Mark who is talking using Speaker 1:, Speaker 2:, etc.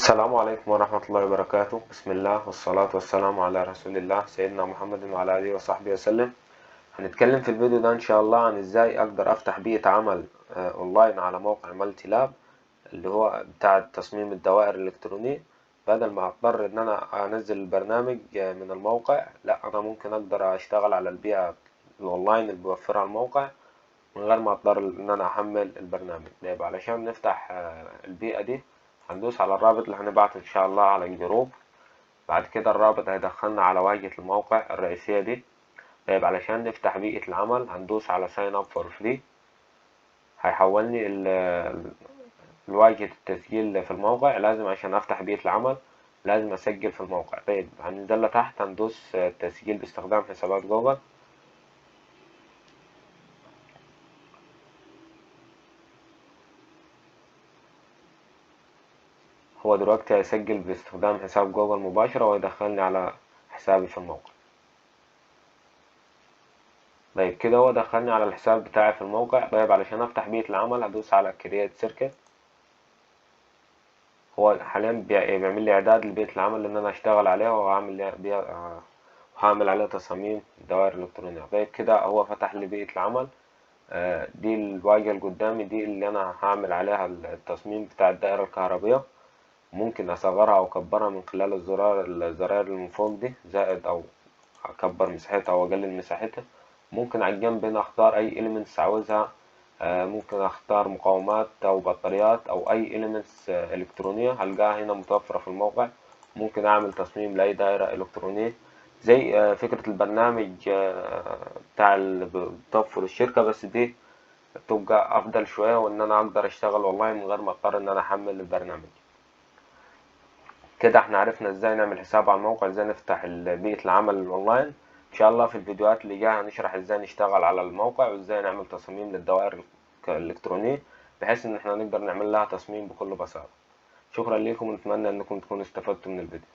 Speaker 1: السلام عليكم ورحمة الله وبركاته. بسم الله والصلاة والسلام على رسول الله سيدنا محمد وعلى آله وصحبه وسلم. هنتكلم في الفيديو ده إن شاء الله عن إزاي أقدر أفتح بيئة عمل أونلاين على موقع مالتي لاب اللي هو بتاع تصميم الدوائر الإلكترونية، بدل ما أضطر إن أنا أنزل البرنامج من الموقع. لا، أنا ممكن أقدر أشتغل على البيئة الأونلاين اللي بيوفرها الموقع من غير ما أضطر إن أنا أحمل البرنامج. طيب، علشان نفتح البيئة دي هندوس على الرابط اللي هنبعته إن شاء الله على الجروب. بعد كده الرابط هيدخلنا على واجهة الموقع الرئيسية دي. طيب، علشان نفتح بيئة العمل هندوس على sign up for free. هيحولني الواجهة التسجيل في الموقع. لازم عشان أفتح بيئة العمل لازم أسجل في الموقع. طيب، هننزل لتحت هندوس تسجيل باستخدام حسابات جوجل. هو دلوقتي هيسجل باستخدام حساب جوجل مباشرة ويدخلني على حسابي في الموقع. طيب كده هو دخلني على الحساب بتاعي في الموقع. طيب، علشان افتح بيئة العمل هدوس على create circuit. هو حاليا بيعمل لي اعداد لبيئة العمل ان انا اشتغل عليها وهعمل عليها تصاميم دوائر الكترونية. طيب كده هو فتح لي بيئة العمل. دي الواجهة اللي قدامي، دي اللي انا هعمل عليها التصميم بتاع الدائرة الكهربية. ممكن اصغرها او اكبرها من خلال الزراير اللي من فوق دي، زائد او اكبر مساحتها او اقلل مساحتها. ممكن على الجنب هنا اختار اي elements عاوزها. ممكن اختار مقاومات او بطاريات او اي elements الكترونية هلقاها هنا متوفرة في الموقع. ممكن اعمل تصميم لاي دائرة الكترونية زي فكرة البرنامج بتاع اللي بتوفر الشركة، بس دي تبقى افضل شوية، وان انا اقدر اشتغل والله من غير ما اضطر ان انا احمل البرنامج. كده احنا عرفنا ازاي نعمل حساب على الموقع، ازاي نفتح بيئة العمل الاونلاين. ان شاء الله في الفيديوهات اللي جاية هنشرح ازاي نشتغل على الموقع وازاي نعمل تصاميم للدوائر الالكترونية بحيث ان احنا نقدر نعمل لها تصميم بكل بساطة. شكرا لكم ونتمنى انكم تكونوا استفدتوا من الفيديو.